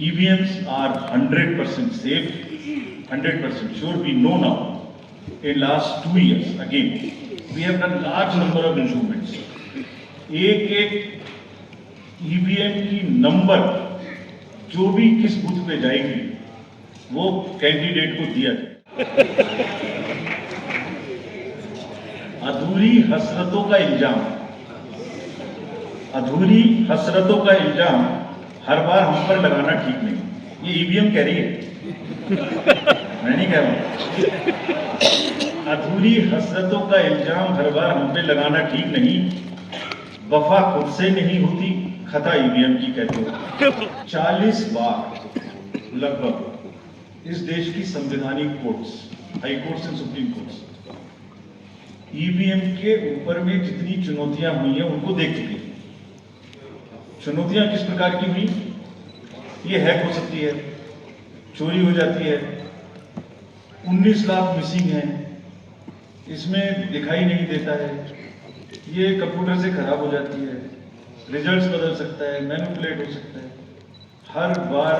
EVMs are 100% safe, 100% sure. We know now. In last 2 years, again, we have done large number of improvements. एक EVM की number जो भी किस booth पे जाएगी वो कैंडिडेट को दिया जाए। अधूरी हसरतों का इल्जाम हर बार हम पर लगाना ठीक नहीं। ये EVM कह रही है, मैं नहीं कह रहा हूं। अधूरी हसरतों का इल्जाम हर बार हम पे लगाना ठीक नहीं। वफा खुद से नहीं होती, खता EVM की कहते हो। 40 बार लगभग इस देश की संवैधानिक courts, high courts and supreme courts EVM के ऊपर में जितनी चुनौतियां हुई हैं उनको देख चुकी हैं। चुनौतियां किस प्रकार की हुई? ये हैक हो सकती है, चोरी हो जाती है, 19 लाख मिसिंग है, इसमें दिखाई नहीं देता है, ये कंप्यूटर से खराब हो जाती है, रिजल्ट्स बदल सकता है, मैनिपुलेट हो सकता है। हर बार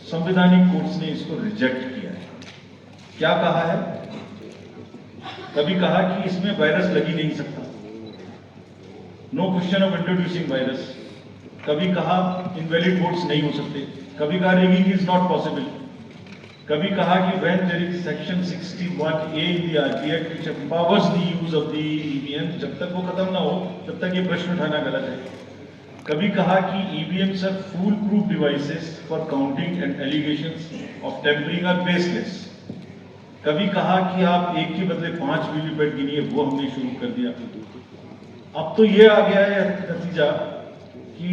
संवैधानिक कोर्ट्स ने इसको रिजेक्ट किया है। क्या कहा है? कभी कहा कि इसमें वायरस लग ही नहीं सकता, no question of introducing virus. कभी कहा इनवैलिड वोट्स नहीं हो सकते, कभी कहा रिगिंग इज नॉट पॉसिबल, कभी कहा कि when there is section 61A in the RP Act which empowers the use of the EVM, जब तक वो खत्म ना हो तब तक ये प्रश्न उठाना गलत है। कभी कहा कि EVMs are fool proof devices for counting and allegations of tampering are baseless। कभी कहा कि आप एक के बदले 5 वीवीपैट गिनिए, वो हमने शुरू कर दिया। अब तो ये आ गया है नतीजा कि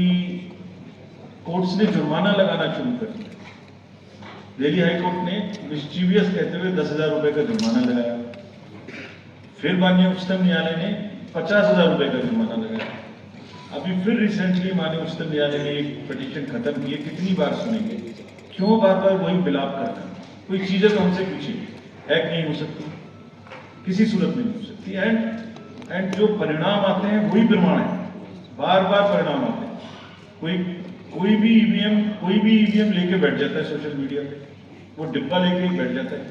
कोर्ट्स ने जुर्माना लगाना शुरू कर दिया। दिल्ली हाईकोर्ट ने मिस्चीवियस कहते हुए 10,000 रुपए का जुर्माना लगाया। फिर माननीय उच्चतम न्यायालय ने 50,000 रुपए का जुर्माना लगाया। अभी फिर रिसेंटली माननीय उच्चतम न्यायालय ने एक पिटीशन खत्म की। कितनी बार सुनेंगे? क्यों बार बार वही विलाप करना? कोई चीजें तो हमसे पूछिए। हैक नहीं हो सकती, किसी सूरत में नहीं हो सकती। एंड जो परिणाम आते हैं वही प्रमाण है, बार बार परिणाम आते हैं। कोई भी ईवीएम लेके बैठ जाता है सोशल मीडिया पे, वो डिब्बा लेके ही बैठ जाता है।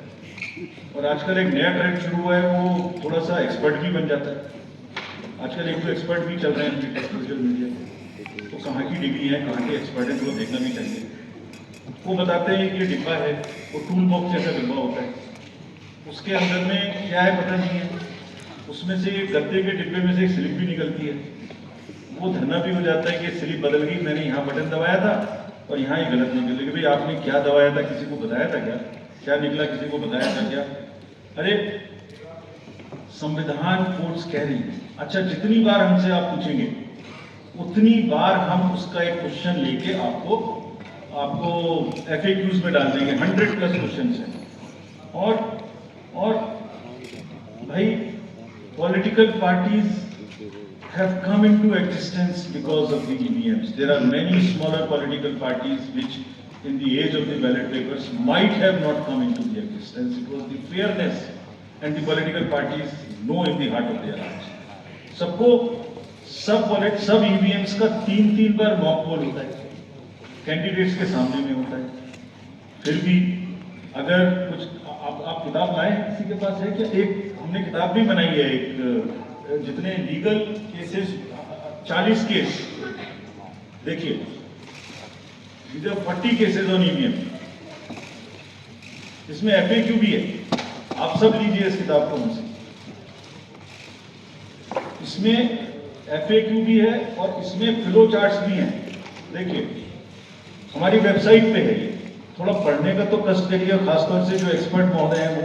और आजकल एक नया ट्रेंड शुरू हुआ है, वो थोड़ा सा एक्सपर्ट भी बन जाता है। आजकल एक तो एक्सपर्ट भी चल रहे हैं सोशल मीडिया पे, तो कहाँ की डिग्री है, कहाँ के एक्सपर्ट है, वो देखना भी चाहिए। वो बताते हैं कि ये डिब्बा है, वो टूल बॉक्स जैसा डिब्बा होता है, उसके अंदर में क्या है पता नहीं है। उसमें से गद्दे के डिब्बे में से एक स्लिप भी निकलती है। वो धरना भी हो जाता है कि स्लिप बदल गई, मैंने यहाँ बटन दबाया था और यहाँ ही गलत निकल गई। भाई आपने क्या दबाया था, किसी को बताया था क्या? क्या निकला, किसी को बताया था क्या? अरे संविधान कोर्ट्स कह रही है। अच्छा, जितनी बार हमसे आप पूछेंगे उतनी बार हम उसका एक क्वेश्चन लेके आपको FAQs में डाल देंगे। 100+ क्वेश्चन है। और भाई political parties have come into existence because of the EVMs. There are many smaller political parties which in the age of the ballot papers might have not come into the existence. It was the fairness and the political parties know in the heart of their hearts. सबको सब EVMs का 3 बार mock poll होता है, candidates के सामने में होता है। फिर भी अगर कुछ आप किताब लाए, किसी के पास है क्या? एक हमने किताब भी बनाई है, एक जितने लीगल केसेस 40 केस, देखिए 40 केसेस ऑन EVM, इसमें FAQ भी है। आप सब लीजिए इस किताब को हमसे, इसमें FAQ भी है और इसमें फ्लो चार्ट्स भी हैं। देखिए हमारी वेबसाइट पे है, ये थोड़ा पढ़ने का तो कष्ट करिए, खासतौर से जो एक्सपर्ट महोदय हैं, वो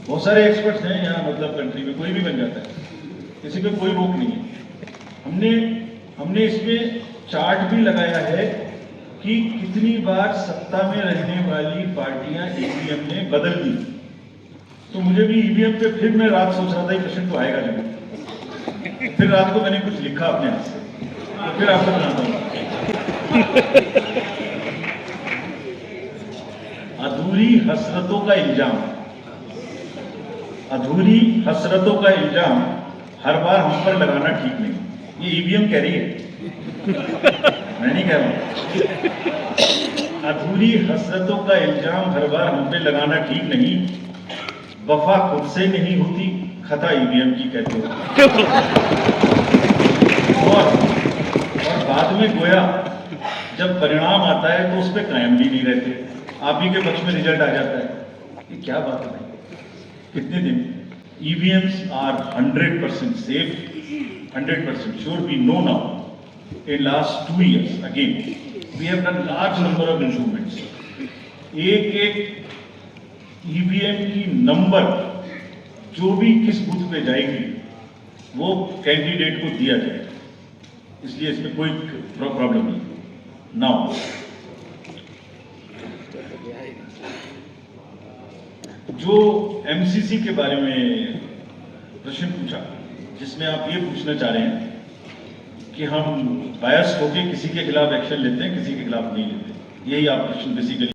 बहुत सारे एक्सपर्ट्स हैं यहाँ, मतलब कंट्री में कोई भी बन जाता है, किसी पे कोई रोक नहीं है। हमने इसमें चार्ट भी लगाया है कि कितनी बार सत्ता में रहने वाली पार्टियां EVM ने बदल दी। तो मुझे भी EVM पे फिर मैं रात सोच रहा था ये प्रश्न तो आएगा जरूर। फिर रात को मैंने कुछ लिखा अपने हाथ से, तो फिर आपको बनाता हूँ। अधूरी हसरतों का इल्जाम हर बार हम पर लगाना ठीक नहीं। ये EVM कह रही है, मैं नहीं कह रहा हूं। अधूरी हसरतों का इल्जाम हर बार हम पे लगाना ठीक नहीं। वफा खुद से नहीं होती, खता ईवीएम की कहते हो। और बाद में गोया जब परिणाम आता है तो उस पर कायम भी नहीं रहते, आप ही के पक्ष में रिजल्ट आ जाता है। ये क्या बात है भाई, कितने दिन? EVMs are 100% safe, 100% sure. We know now. In last 2 years, again, we have done large number of improvements. एक EVM की नंबर जो भी किस बूथ पे जाएगी वो कैंडिडेट को दिया जाएगा, इसलिए इसमें कोई प्रॉब्लम नहीं। नाउ जो MCC के बारे में प्रश्न पूछा, जिसमें आप ये पूछना चाह रहे हैं कि हम बायस होके किसी के खिलाफ एक्शन लेते हैं, किसी के खिलाफ नहीं लेते, यही आप प्रश्न बेसिकली